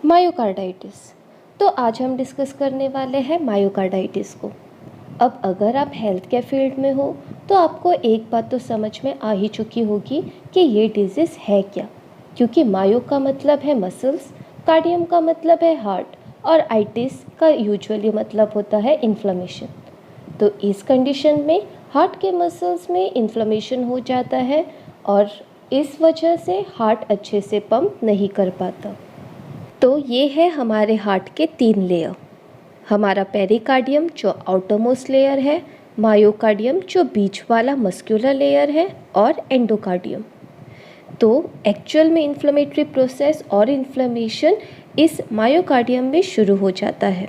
Myocarditis. तो आज हम डिस्कस करने वाले हैं मायोकार्डाइटिस को। अब अगर आप हेल्थ केयर फील्ड में हो तो आपको एक बात तो समझ में आ ही चुकी होगी कि ये डिजीज़ है क्या, क्योंकि मायो का मतलब है मसल्स, कार्डियम का मतलब है हार्ट और आइटिस का यूजुअली मतलब होता है इन्फ्लेमेशन। तो इस कंडीशन में हार्ट के मसल्स में इन्फ्लेमेशन हो जाता है और इस वजह से हार्ट अच्छे से पंप नहीं कर पाता। तो ये है हमारे हार्ट के 3 लेयर। हमारा पेरिकार्डियम जो आउटरमोस्ट लेयर है, मायोकार्डियम जो बीच वाला मस्कुलर लेयर है और एंडोकार्डियम। तो एक्चुअल में इन्फ्लेमेटरी प्रोसेस और इन्फ्लेमेशन इस मायोकार्डियम में शुरू हो जाता है।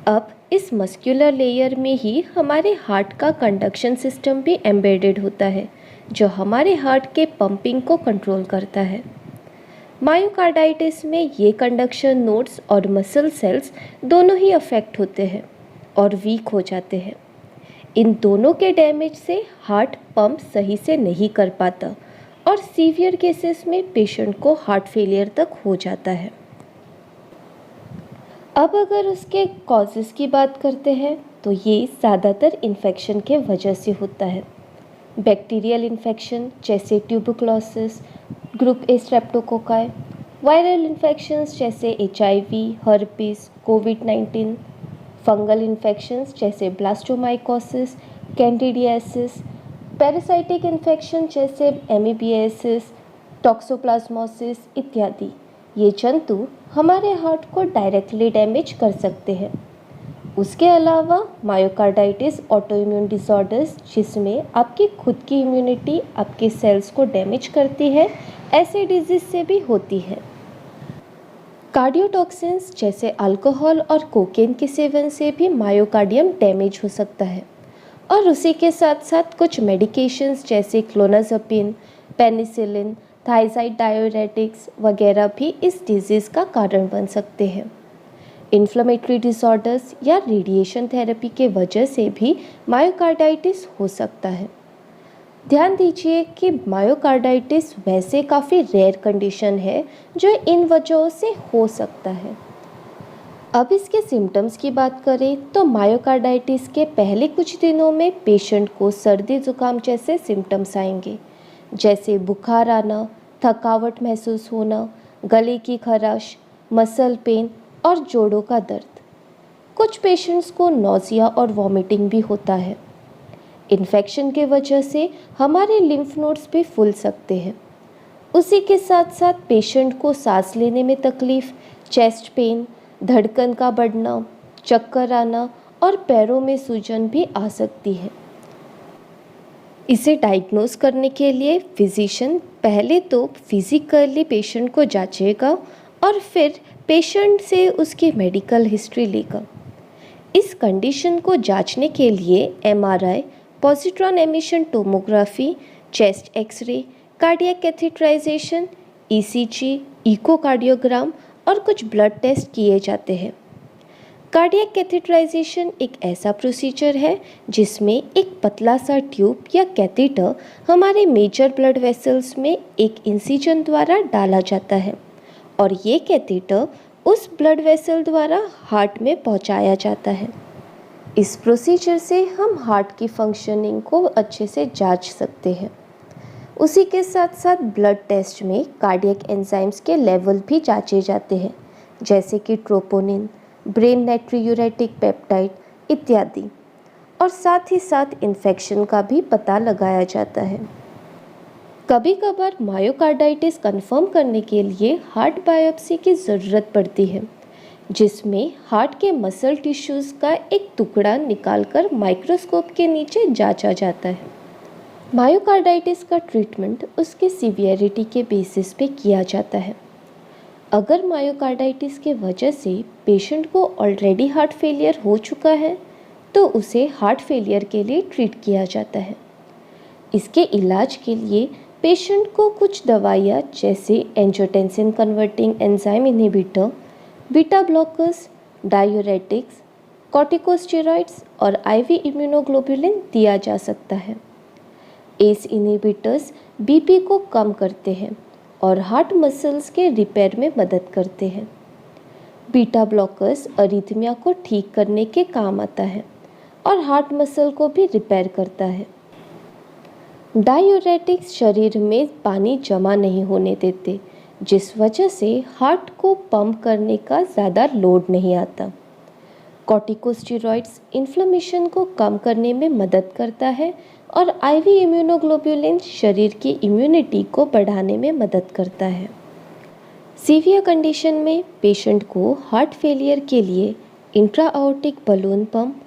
अब इस मस्कुलर लेयर में ही हमारे हार्ट का कंडक्शन सिस्टम भी एम्बेडेड होता है, जो हमारे हार्ट के पंपिंग को कंट्रोल करता है। मायोकार्डाइटिस में ये कंडक्शन नोड्स और मसल सेल्स दोनों ही अफेक्ट होते हैं और वीक हो जाते हैं। इन दोनों के डैमेज से हार्ट पंप सही से नहीं कर पाता और सीवियर केसेस में पेशेंट को हार्ट फेलियर तक हो जाता है। अब अगर उसके कॉजेज़ की बात करते हैं तो ये ज़्यादातर इन्फेक्शन के वजह से होता है। बैक्टीरियल इन्फेक्शन जैसे tuberculosis, group A streptococci, viral infections जैसे HIV, हर्पीस, कोविड-19, फंगल इन्फेक्शंस जैसे ब्लास्टोमाइकोसिस, कैंडिडियासिस, पैरासाइटिक इन्फेक्शन जैसे एमीबियासिस, टॉक्सोप्लाज्मोसिस इत्यादि। ये जंतु हमारे हार्ट को डायरेक्टली डैमेज कर सकते हैं। उसके अलावा मायोकार्डाइटिस ऑटोइम्यून डिसऑर्डर्स, जिसमें आपकी खुद की इम्यूनिटी आपके सेल्स को डैमेज करती है, ऐसे डिजीज से भी होती है। कार्डियोटॉक्सिन्स जैसे अल्कोहल और कोकेन के सेवन से भी मायोकार्डियम डैमेज हो सकता है और उसी के साथ साथ कुछ मेडिकेशंस जैसे क्लोनाज़ेपिन, पेनिसिलिन, थायज़ाइड डायूरेटिक्स वगैरह भी इस डिजीज़ का कारण बन सकते हैं। इन्फ्लेमेटरी डिसऑर्डर्स या रेडिएशन थेरेपी के वजह से भी मायोकार्डाइटिस हो सकता है। ध्यान दीजिए कि मायोकार्डाइटिस वैसे काफ़ी रेयर कंडीशन है जो इन वजहों से हो सकता है। अब इसके सिम्टम्स की बात करें तो मायोकार्डाइटिस के पहले कुछ दिनों में पेशेंट को सर्दी जुकाम जैसे सिम्टम्स आएंगे, जैसे बुखार आना, थकावट महसूस होना, गले की खराश, मसल पेन और जोड़ों का दर्द। कुछ पेशेंट्स को नौजिया और वॉमिटिंग भी होता है। इन्फेक्शन के वजह से हमारे लिम्फ नोड्स भी फूल सकते हैं। उसी के साथ साथ पेशेंट को सांस लेने में तकलीफ, चेस्ट पेन, धड़कन का बढ़ना, चक्कर आना और पैरों में सूजन भी आ सकती है। इसे डायग्नोज करने के लिए फिजिशियन पहले तो फिजिकली पेशेंट को जांचेगा और फिर पेशेंट से उसकी मेडिकल हिस्ट्री लेगा। इस कंडीशन को जांचने के लिए MRI, positron emission tomography, chest X-ray, cardiac catheterization, ECG, echocardiogram और कुछ ब्लड टेस्ट किए जाते हैं। कार्डियक कैथेटराइजेशन एक ऐसा प्रोसीजर है जिसमें एक पतला सा ट्यूब या कैथेटर हमारे मेजर ब्लड वेसल्स में एक इंसिजन द्वारा डाला जाता है और ये कैथेटर उस ब्लड वेसल द्वारा हार्ट में पहुंचाया जाता है। इस प्रोसीजर से हम हार्ट की फंक्शनिंग को अच्छे से जांच सकते हैं। उसी के साथ साथ ब्लड टेस्ट में कार्डियक एंजाइम्स के लेवल भी जांचे जाते हैं, जैसे कि ट्रोपोनिन, ब्रेन नाइट्रियूरेटिक पेप्टाइड इत्यादि, और साथ ही साथ इन्फेक्शन का भी पता लगाया जाता है। कभी कभार मायोकार्डाइटिस कंफर्म करने के लिए हार्ट बायोप्सी की ज़रूरत पड़ती है, जिसमें हार्ट के मसल टिश्यूज़ का एक टुकड़ा निकालकर माइक्रोस्कोप के नीचे जांचा जाता है। मायोकार्डाइटिस का ट्रीटमेंट उसके सीवियरिटी के बेसिस पे किया जाता है। अगर मायोकार्डाइटिस के वजह से पेशेंट को ऑलरेडी हार्ट फेलियर हो चुका है तो उसे हार्ट फेलियर के लिए ट्रीट किया जाता है। इसके इलाज के लिए पेशेंट को कुछ दवाइयाँ जैसे angiotensin converting enzyme inhibitor, beta blockers, diuretics, corticosteroids और IV इम्यूनोग्लोबुलिन दिया जा सकता है। ACE इनहिबिटर्स BP को कम करते हैं और हार्ट मसल्स के रिपेयर में मदद करते हैं। बीटा ब्लॉकर्स अरिथमिया को ठीक करने के काम आता है और हार्ट मसल को भी रिपेयर करता है। डायूरेटिक्स शरीर में पानी जमा नहीं होने देते, जिस वजह से हार्ट को पंप करने का ज़्यादा लोड नहीं आता। कॉर्टिकोस्टेरॉइड्स इन्फ्लेमेशन को कम करने में मदद करता है और आईवी इम्यूनोग्लोबुलिन शरीर की इम्यूनिटी को बढ़ाने में मदद करता है। सीवियर कंडीशन में पेशेंट को हार्ट फेलियर के लिए intraaortic balloon pump,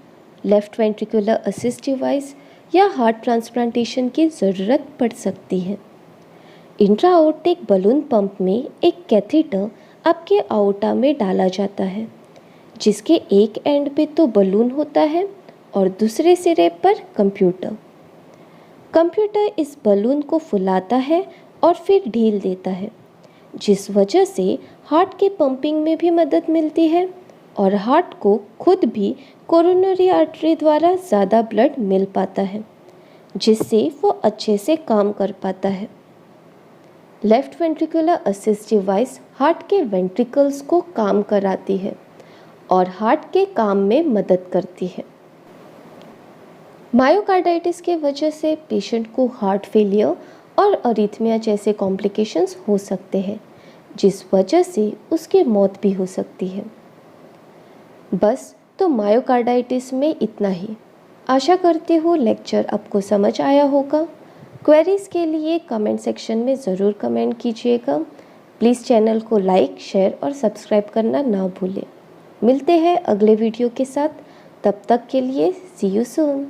left ventricular assist device या हार्ट ट्रांसप्लांटेशन की ज़रूरत पड़ सकती है। इंट्राआओर्टिक बलून पंप में एक कैथेटर आपके आओर्टा में डाला जाता है, जिसके एक एंड पे तो बलून होता है और दूसरे सिरे पर कंप्यूटर इस बलून को फुलाता है और फिर ढील देता है, जिस वजह से हार्ट के पंपिंग में भी मदद मिलती है और हार्ट को खुद भी कोरोनरी आर्टरी द्वारा ज़्यादा ब्लड मिल पाता है, जिससे वो अच्छे से काम कर पाता है। Left ventricular assist device heart के वेंट्रिकल्स को काम कराती है और हार्ट के काम में मदद करती है। मायोकार्डाइटिस के वजह से पेशेंट को हार्ट फेलियर और अरिथमिया जैसे कॉम्प्लिकेशंस हो सकते हैं, जिस वजह से उसकी मौत भी हो सकती है। बस तो मायोकार्डाइटिस में इतना ही। आशा करती हूँ लेक्चर आपको समझ आया होगा। क्वेरीज के लिए कमेंट सेक्शन में ज़रूर कमेंट कीजिएगा। प्लीज़ चैनल को लाइक, शेयर और सब्सक्राइब करना ना भूलें। मिलते हैं अगले वीडियो के साथ। तब तक के लिए सी यू सून।